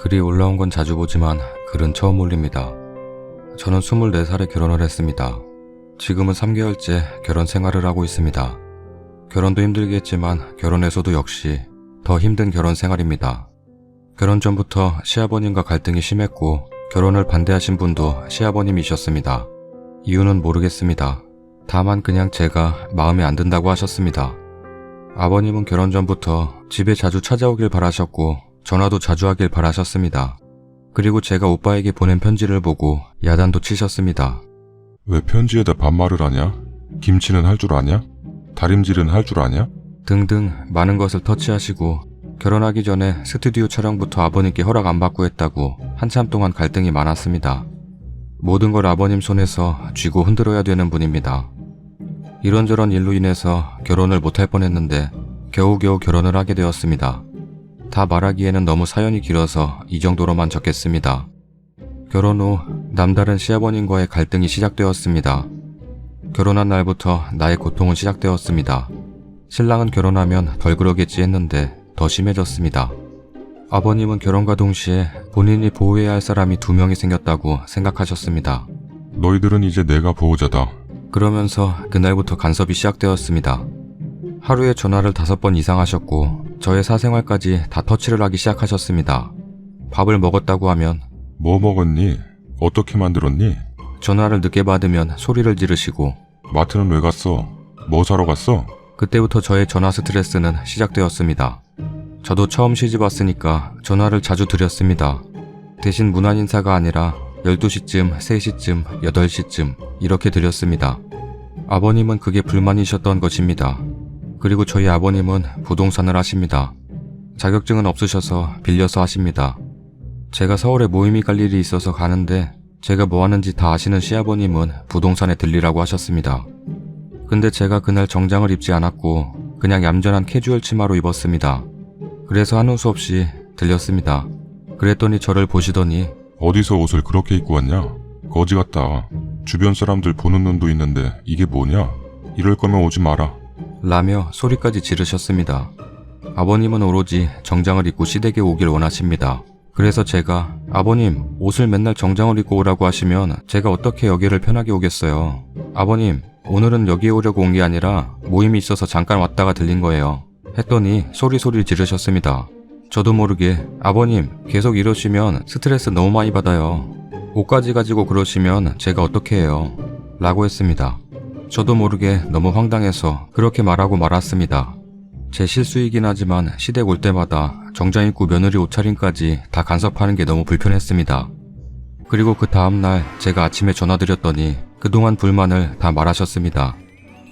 글이 올라온 건 자주 보지만 글은 처음 올립니다. 저는 24살에 결혼을 했습니다. 지금은 3개월째 결혼 생활을 하고 있습니다. 결혼도 힘들겠지만 결혼해서도 역시 더 힘든 결혼 생활입니다. 결혼 전부터 시아버님과 갈등이 심했고 결혼을 반대하신 분도 시아버님이셨습니다. 이유는 모르겠습니다. 다만 그냥 제가 마음에 안 든다고 하셨습니다. 아버님은 결혼 전부터 집에 자주 찾아오길 바라셨고 전화도 자주 하길 바라셨습니다. 그리고 제가 오빠에게 보낸 편지를 보고 야단도 치셨습니다. 왜 편지에다 반말을 하냐? 김치는 할 줄 아냐? 다림질은 할 줄 아냐? 등등 많은 것을 터치하시고 결혼하기 전에 스튜디오 촬영부터 아버님께 허락 안 받고 했다고 한참 동안 갈등이 많았습니다. 모든 걸 아버님 손에서 쥐고 흔들어야 되는 분입니다. 이런저런 일로 인해서 결혼을 못할 뻔했는데 겨우겨우 결혼을 하게 되었습니다. 다 말하기에는 너무 사연이 길어서 이 정도로만 적겠습니다. 결혼 후 남다른 시아버님과의 갈등이 시작되었습니다. 결혼한 날부터 나의 고통은 시작되었습니다. 신랑은 결혼하면 덜 그러겠지 했는데 더 심해졌습니다. 아버님은 결혼과 동시에 본인이 보호해야 할 사람이 2명이 생겼다고 생각하셨습니다. 너희들은 이제 내가 보호자다. 그러면서 그날부터 간섭이 시작되었습니다. 하루에 전화를 5번 이상 하셨고 저의 사생활까지 다 터치를 하기 시작하셨습니다. 밥을 먹었다고 하면 뭐 먹었니? 어떻게 만들었니? 전화를 늦게 받으면 소리를 지르시고 마트는 왜 갔어? 뭐 사러 갔어? 그때부터 저의 전화 스트레스는 시작되었습니다. 저도 처음 시집 왔으니까 전화를 자주 드렸습니다. 대신 무난 인사가 아니라 12시쯤, 3시쯤, 8시쯤 이렇게 드렸습니다. 아버님은 그게 불만이셨던 것입니다. 그리고 저희 아버님은 부동산을 하십니다. 자격증은 없으셔서 빌려서 하십니다. 제가 서울에 모임이 갈 일이 있어서 가는데 제가 뭐 하는지 다 아시는 시아버님은 부동산에 들리라고 하셨습니다. 근데 제가 그날 정장을 입지 않았고 그냥 얌전한 캐주얼 치마로 입었습니다. 그래서 하는 수 없이 들렸습니다. 그랬더니 저를 보시더니 어디서 옷을 그렇게 입고 왔냐? 거지 같다. 주변 사람들 보는 눈도 있는데 이게 뭐냐? 이럴 거면 오지 마라. 라며 소리까지 지르셨습니다. 아버님은 오로지 정장을 입고 시댁에 오길 원하십니다. 그래서 제가 아버님 옷을 맨날 정장을 입고 오라고 하시면 제가 어떻게 여기를 편하게 오겠어요. 아버님 오늘은 여기에 오려고 온 게 아니라 모임이 있어서 잠깐 왔다가 들린 거예요. 했더니 소리 지르셨습니다. 저도 모르게 아버님 계속 이러시면 스트레스 너무 많이 받아요. 옷까지 가지고 그러시면 제가 어떻게 해요? 라고 했습니다. 저도 모르게 너무 황당해서 그렇게 말하고 말았습니다. 제 실수이긴 하지만 시댁 올 때마다 정장 입고 며느리 옷차림까지 다 간섭하는 게 너무 불편했습니다. 그리고 그 다음날 제가 아침에 전화드렸더니 그동안 불만을 다 말하셨습니다.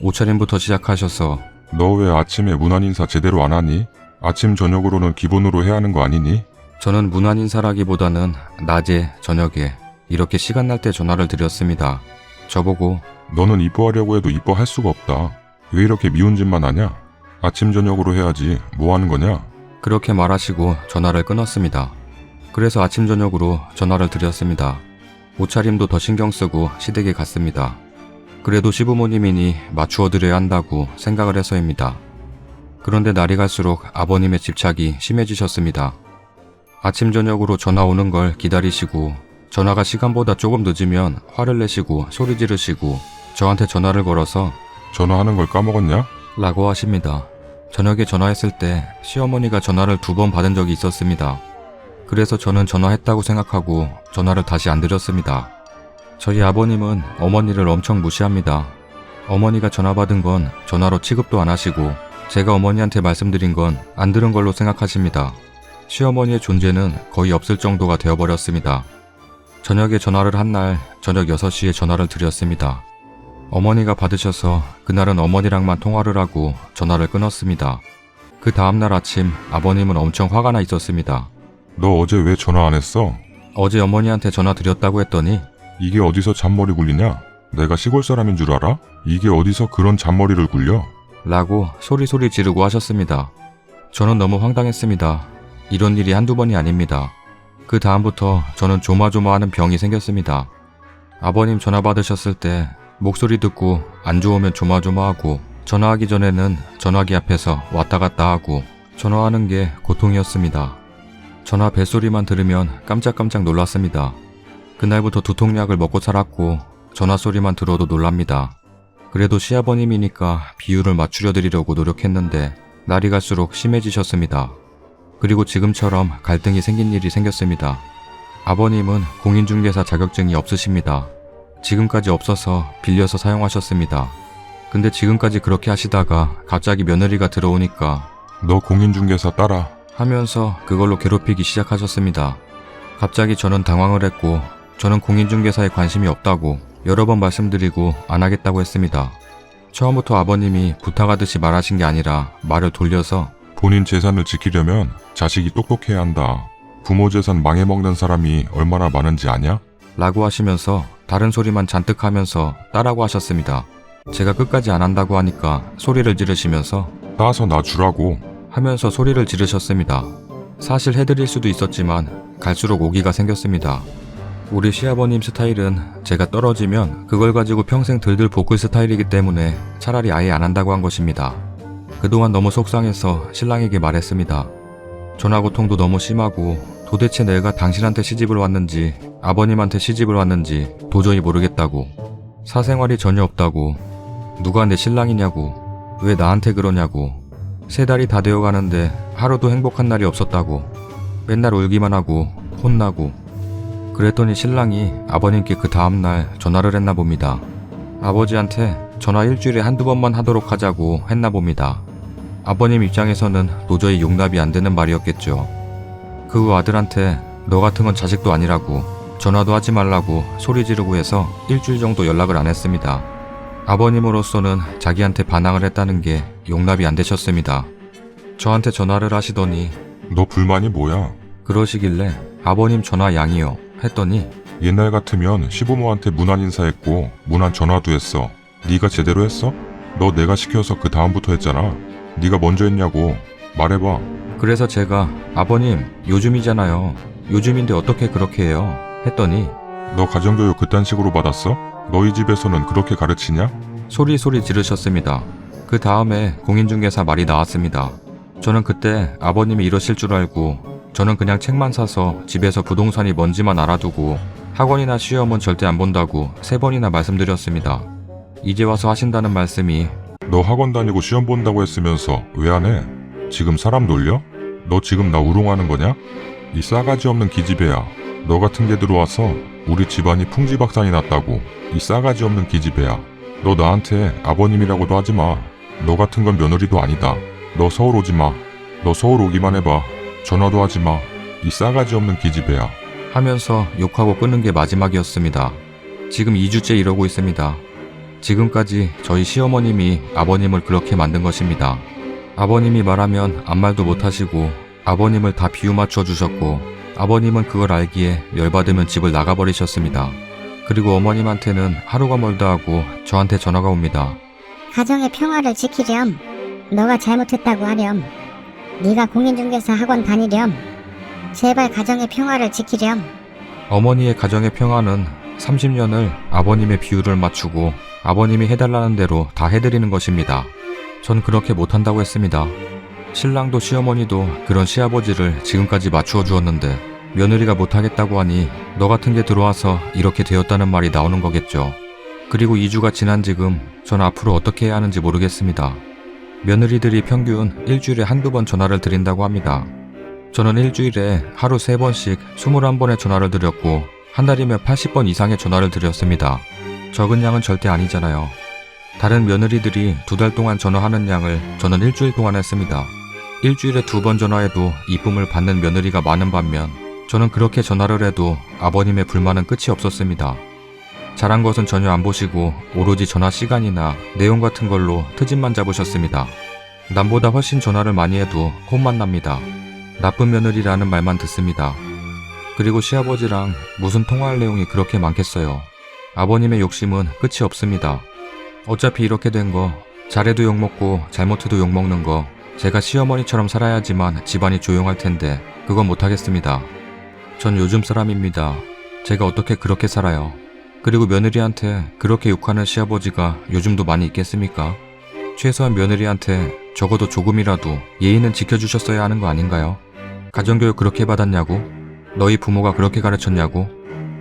옷차림부터 시작하셔서 너 왜 아침에 문안 인사 제대로 안 하니? 아침 저녁으로는 기본으로 해야 하는 거 아니니? 저는 문안 인사라기보다는 낮에 저녁에 이렇게 시간 날 때 전화를 드렸습니다. 저보고 너는 이뻐하려고 해도 이뻐할 수가 없다. 왜 이렇게 미운 짓만 하냐? 아침 저녁으로 해야지 뭐 하는 거냐? 그렇게 말하시고 전화를 끊었습니다. 그래서 아침 저녁으로 전화를 드렸습니다. 옷차림도 더 신경 쓰고 시댁에 갔습니다. 그래도 시부모님이니 맞추어 드려야 한다고 생각을 해서입니다. 그런데 날이 갈수록 아버님의 집착이 심해지셨습니다. 아침 저녁으로 전화 오는 걸 기다리시고 전화가 시간보다 조금 늦으면 화를 내시고 소리 지르시고 저한테 전화를 걸어서 전화하는 걸 까먹었냐? 라고 하십니다. 저녁에 전화했을 때 시어머니가 전화를 2번 받은 적이 있었습니다. 그래서 저는 전화했다고 생각하고 전화를 다시 안 드렸습니다. 저희 아버님은 어머니를 엄청 무시합니다. 어머니가 전화 받은 건 전화로 취급도 안 하시고 제가 어머니한테 말씀드린 건 안 들은 걸로 생각하십니다. 시어머니의 존재는 거의 없을 정도가 되어버렸습니다. 저녁에 전화를 한 날 저녁 6시에 전화를 드렸습니다. 어머니가 받으셔서 그날은 어머니랑만 통화를 하고 전화를 끊었습니다. 그 다음날 아침 아버님은 엄청 화가 나 있었습니다. 너 어제 왜 전화 안 했어? 어제 어머니한테 전화 드렸다고 했더니 이게 어디서 잔머리 굴리냐? 내가 시골 사람인 줄 알아? 이게 어디서 그런 잔머리를 굴려? 라고 소리 지르고 하셨습니다. 저는 너무 황당했습니다. 이런 일이 한두 번이 아닙니다. 그 다음부터 저는 조마조마하는 병이 생겼습니다. 아버님 전화 받으셨을 때 목소리 듣고 안 좋으면 조마조마하고 전화하기 전에는 전화기 앞에서 왔다 갔다 하고 전화하는 게 고통이었습니다. 전화 벨소리만 들으면 깜짝깜짝 놀랐습니다. 그날부터 두통약을 먹고 살았고 전화 소리만 들어도 놀랍니다. 그래도 시아버님이니까 비율을 맞추려 드리려고 노력했는데 날이 갈수록 심해지셨습니다. 그리고 지금처럼 갈등이 생긴 일이 생겼습니다. 아버님은 공인중개사 자격증이 없으십니다. 지금까지 없어서 빌려서 사용하셨습니다. 근데 지금까지 그렇게 하시다가 갑자기 며느리가 들어오니까 너 공인중개사 따라. 하면서 그걸로 괴롭히기 시작하셨습니다. 갑자기 저는 당황을 했고 저는 공인중개사에 관심이 없다고 여러 번 말씀드리고 안 하겠다고 했습니다. 처음부터 아버님이 부탁하듯이 말하신 게 아니라 말을 돌려서 본인 재산을 지키려면 자식이 똑똑해야 한다. 부모 재산 망해먹는 사람이 얼마나 많은지 아냐? 라고 하시면서 다른 소리만 잔뜩 하면서 따라고 하셨습니다. 제가 끝까지 안 한다고 하니까 소리를 지르시면서 따서 나 주라고. 하면서 소리를 지르셨습니다. 사실 해드릴 수도 있었지만 갈수록 오기가 생겼습니다. 우리 시아버님 스타일은 제가 떨어지면 그걸 가지고 평생 들들 볶을 스타일이기 때문에 차라리 아예 안 한다고 한 것입니다. 그동안 너무 속상해서 신랑에게 말했습니다. 전화고통도 너무 심하고 도대체 내가 당신한테 시집을 왔는지 아버님한테 시집을 왔는지 도저히 모르겠다고. 사생활이 전혀 없다고. 누가 내 신랑이냐고. 왜 나한테 그러냐고. 3달이 다 되어가는데 하루도 행복한 날이 없었다고. 맨날 울기만 하고 혼나고. 그랬더니 신랑이 아버님께 그 다음날 전화를 했나 봅니다. 아버지한테 전화 일주일에 한두 번만 하도록 하자고 했나 봅니다. 아버님 입장에서는 도저히 용납이 안 되는 말이었겠죠. 그 후 아들한테 너 같은 건 자식도 아니라고 전화도 하지 말라고 소리 지르고 해서 일주일 정도 연락을 안 했습니다. 아버님으로서는 자기한테 반항을 했다는 게 용납이 안 되셨습니다. 저한테 전화를 하시더니 너 불만이 뭐야? 그러시길래 아버님 전화 양이요 했더니 옛날 같으면 시부모한테 문안 인사했고 문안 전화도 했어. 네가 제대로 했어? 너 내가 시켜서 그 다음부터 했잖아. 네가 먼저 했냐고. 말해봐. 그래서 제가 아버님 요즘이잖아요. 요즘인데 어떻게 그렇게 해요? 했더니 너 가정교육 그딴 식으로 받았어? 너희 집에서는 그렇게 가르치냐? 소리 지르셨습니다. 그 다음에 공인중개사 말이 나왔습니다. 저는 그때 아버님이 이러실 줄 알고 저는 그냥 책만 사서 집에서 부동산이 뭔지만 알아두고 학원이나 시험은 절대 안 본다고 3번이나 말씀드렸습니다. 이제 와서 하신다는 말씀이 너 학원 다니고 시험 본다고 했으면서 왜 안 해? 지금 사람 놀려? 너 지금 나 우롱하는 거냐? 이 싸가지 없는 기집애야. 너 같은 게 들어와서 우리 집안이 풍지박산이 났다고. 이 싸가지 없는 기집애야. 너 나한테 아버님이라고도 하지 마. 너 같은 건 며느리도 아니다. 너 서울 오지 마. 너 서울 오기만 해봐. 전화도 하지 마. 이 싸가지 없는 기집애야. 하면서 욕하고 끊은 게 마지막이었습니다. 지금 2주째 이러고 있습니다. 지금까지 저희 시어머님이 아버님을 그렇게 만든 것입니다. 아버님이 말하면 아무 말도 못하시고 아버님을 다 비유 맞춰 주셨고 아버님은 그걸 알기에 열받으면 집을 나가버리셨습니다. 그리고 어머님한테는 하루가 멀다 하고 저한테 전화가 옵니다. 가정의 평화를 지키렴. 너가 잘못했다고 하렴. 네가 공인중개사 학원 다니렴. 제발 가정의 평화를 지키렴. 어머니의 가정의 평화는 30년을 아버님의 비유를 맞추고 아버님이 해달라는 대로 다 해드리는 것입니다. 전 그렇게 못한다고 했습니다. 신랑도 시어머니도 그런 시아버지를 지금까지 맞추어 주었는데 며느리가 못하겠다고 하니 너 같은 게 들어와서 이렇게 되었다는 말이 나오는 거겠죠. 그리고 2주가 지난 지금 전 앞으로 어떻게 해야 하는지 모르겠습니다. 며느리들이 평균 일주일에 한두 번 전화를 드린다고 합니다. 저는 일주일에 하루 3번씩 21번의 전화를 드렸고 한 달이면 80번 이상의 전화를 드렸습니다. 적은 양은 절대 아니잖아요. 다른 며느리들이 2달 동안 전화하는 양을 저는 일주일 동안 했습니다. 일주일에 2번 전화해도 이쁨을 받는 며느리가 많은 반면 저는 그렇게 전화를 해도 아버님의 불만은 끝이 없었습니다. 잘한 것은 전혀 안 보시고 오로지 전화 시간이나 내용 같은 걸로 트집만 잡으셨습니다. 남보다 훨씬 전화를 많이 해도 혼만 납니다. 나쁜 며느리라는 말만 듣습니다. 그리고 시아버지랑 무슨 통화할 내용이 그렇게 많겠어요. 아버님의 욕심은 끝이 없습니다. 어차피 이렇게 된 거, 잘해도 욕먹고 잘못해도 욕먹는 거, 제가 시어머니처럼 살아야지만 집안이 조용할 텐데 그건 못하겠습니다. 전 요즘 사람입니다. 제가 어떻게 그렇게 살아요. 그리고 며느리한테 그렇게 욕하는 시아버지가 요즘도 많이 있겠습니까? 최소한 며느리한테 적어도 조금이라도 예의는 지켜주셨어야 하는 거 아닌가요? 가정교육 그렇게 받았냐고? 너희 부모가 그렇게 가르쳤냐고?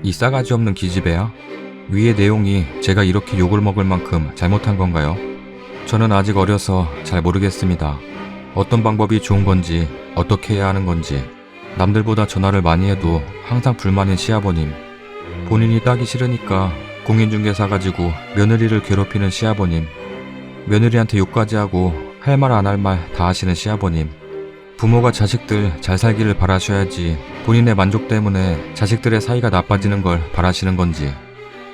이 싸가지 없는 기집애야? 위의 내용이 제가 이렇게 욕을 먹을 만큼 잘못한 건가요? 저는 아직 어려서 잘 모르겠습니다. 어떤 방법이 좋은 건지, 어떻게 해야 하는 건지. 남들보다 전화를 많이 해도 항상 불만인 시아버님. 본인이 따기 싫으니까 공인중개사 가지고 며느리를 괴롭히는 시아버님. 며느리한테 욕까지 하고 할 말 안 할 말 다 하시는 시아버님. 부모가 자식들 잘 살기를 바라셔야지 본인의 만족 때문에 자식들의 사이가 나빠지는 걸 바라시는 건지.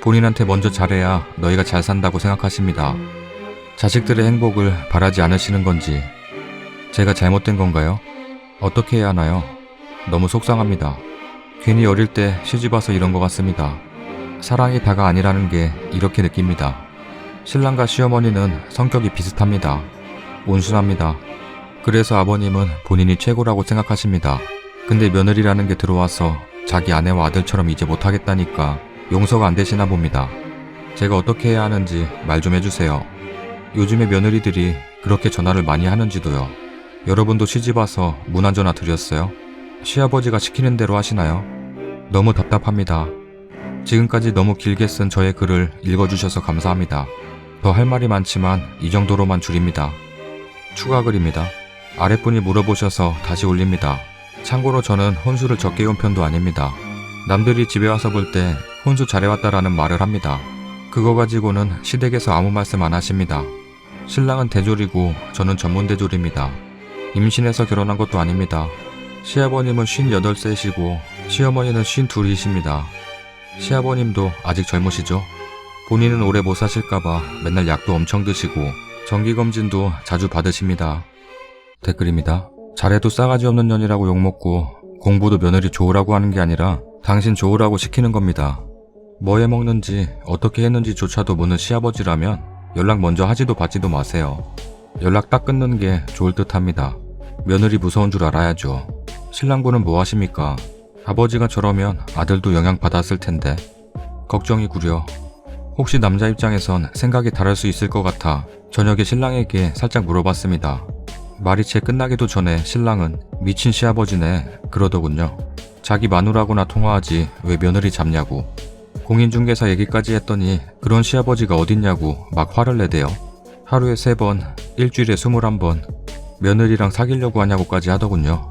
본인한테 먼저 잘해야 너희가 잘 산다고 생각하십니다. 자식들의 행복을 바라지 않으시는 건지. 제가 잘못된 건가요? 어떻게 해야 하나요? 너무 속상합니다. 괜히 어릴 때 시집와서 이런 것 같습니다. 사랑이 다가 아니라는 게 이렇게 느낍니다. 신랑과 시어머니는 성격이 비슷합니다. 온순합니다. 그래서 아버님은 본인이 최고라고 생각하십니다. 근데 며느리라는 게 들어와서 자기 아내와 아들처럼 이제 못하겠다니까 용서가 안 되시나 봅니다. 제가 어떻게 해야 하는지 말 좀 해주세요. 요즘에 며느리들이 그렇게 전화를 많이 하는지도요. 여러분도 시집와서 무난전화 드렸어요? 시아버지가 시키는 대로 하시나요? 너무 답답합니다. 지금까지 너무 길게 쓴 저의 글을 읽어주셔서 감사합니다. 더 할 말이 많지만 이 정도로만 줄입니다. 추가 글입니다. 아랫분이 물어보셔서 다시 올립니다. 참고로 저는 혼수를 적게 온 편도 아닙니다. 남들이 집에 와서 볼 때 혼수 잘해왔다라는 말을 합니다. 그거 가지고는 시댁에서 아무 말씀 안 하십니다. 신랑은 대졸이고 저는 전문대졸입니다. 임신해서 결혼한 것도 아닙니다. 시아버님은 58세시고 시어머니는 52이십니다. 시아버님도 아직 젊으시죠? 본인은 오래 못 사실까봐 맨날 약도 엄청 드시고 정기검진도 자주 받으십니다. 댓글입니다. 잘해도 싸가지 없는 년이라고 욕먹고 공부도 며느리 좋으라고 하는 게 아니라 당신 좋으라고 시키는 겁니다. 뭐 해먹는지 어떻게 했는지조차도 묻는 시아버지라면 연락 먼저 하지도 받지도 마세요. 연락 딱 끊는 게 좋을 듯 합니다. 며느리 무서운 줄 알아야죠. 신랑분은 뭐 하십니까? 아버지가 저러면 아들도 영향받았을 텐데. 걱정이 구려. 혹시 남자 입장에선 생각이 다를 수 있을 것 같아 저녁에 신랑에게 살짝 물어봤습니다. 말이 채 끝나기도 전에 신랑은 미친 시아버지네 그러더군요. 자기 마누라고나 통화하지 왜 며느리 잡냐고. 공인중개사 얘기까지 했더니 그런 시아버지가 어딨냐고 막 화를 내대요. 하루에 3번, 일주일에 21번 며느리랑 사귀려고 하냐고까지 하더군요.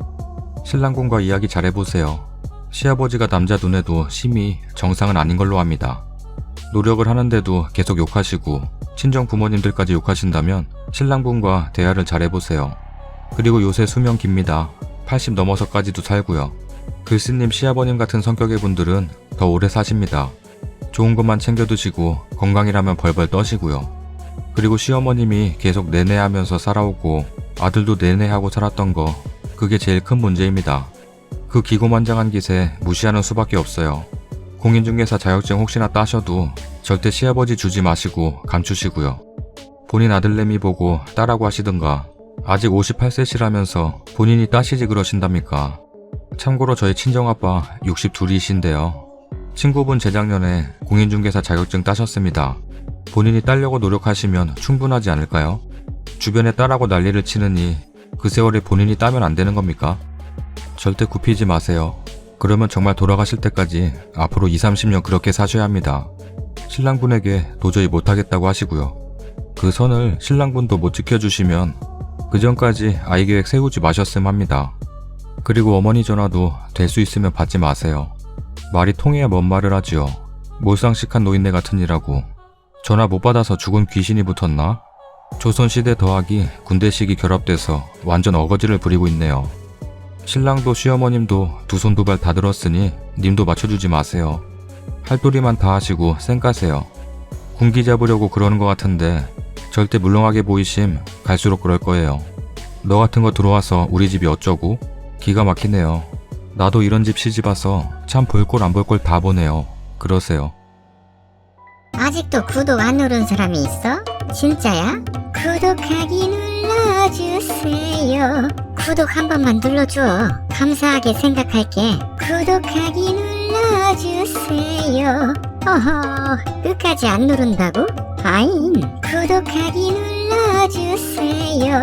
신랑분과 이야기 잘 해보세요. 시아버지가 남자 눈에도 심히 정상은 아닌 걸로 합니다. 노력을 하는데도 계속 욕하시고 친정 부모님들까지 욕하신다면 신랑분과 대화를 잘 해보세요. 그리고 요새 수명 깁니다. 80 넘어서까지도 살고요. 글쓰님 시아버님 같은 성격의 분들은 더 오래 사십니다. 좋은 것만 챙겨 드시고 건강이라면 벌벌 떠시고요. 그리고 시어머님이 계속 내내하면서 살아오고 아들도 내내하고 살았던 거 그게 제일 큰 문제입니다. 그 기고만장한 기세 무시하는 수밖에 없어요. 공인중개사 자격증 혹시나 따셔도 절대 시아버지 주지 마시고 감추시고요. 본인 아들내미 보고 따라고 하시든가. 아직 58세시라면서 본인이 따시지 그러신답니까? 참고로 저희 친정아빠 62이신데요. 친구분 재작년에 공인중개사 자격증 따셨습니다. 본인이 따려고 노력하시면 충분하지 않을까요? 주변에 따라고 난리를 치느니 그 세월에 본인이 따면 안 되는 겁니까? 절대 굽히지 마세요. 그러면 정말 돌아가실 때까지 앞으로 20-30년 그렇게 사셔야 합니다. 신랑분에게 도저히 못하겠다고 하시고요. 그 선을 신랑분도 못 지켜주시면 그 전까지 아이 계획 세우지 마셨음 합니다. 그리고 어머니 전화도 될 수 있으면 받지 마세요. 말이 통해야 뭔 말을 하지요. 몰상식한 노인네 같은 이라고. 전화 못 받아서 죽은 귀신이 붙었나? 조선시대 더하기 군대식이 결합돼서 완전 어거지를 부리고 있네요. 신랑도 시어머님도 두 손 두 발 다 들었으니 님도 맞춰주지 마세요. 할도리만 다 하시고 쌩 까세요. 군기 잡으려고 그러는 것 같은데 절대 물렁하게 보이심 갈수록 그럴 거예요. 너 같은 거 들어와서 우리 집이 어쩌고? 기가 막히네요. 나도 이런 집 시집 와서 참 볼 꼴 안 볼 꼴 다 보네요. 그러세요. 아직도 구독 안 누른 사람이 있어? 진짜야? 구독하기 눌러주세요. 구독 한 번만 눌러줘. 감사하게 생각할게. 구독하기 눌러주세요. 어허, 끝까지 안 누른다고? 아잉, 구독하기 눌러주세요.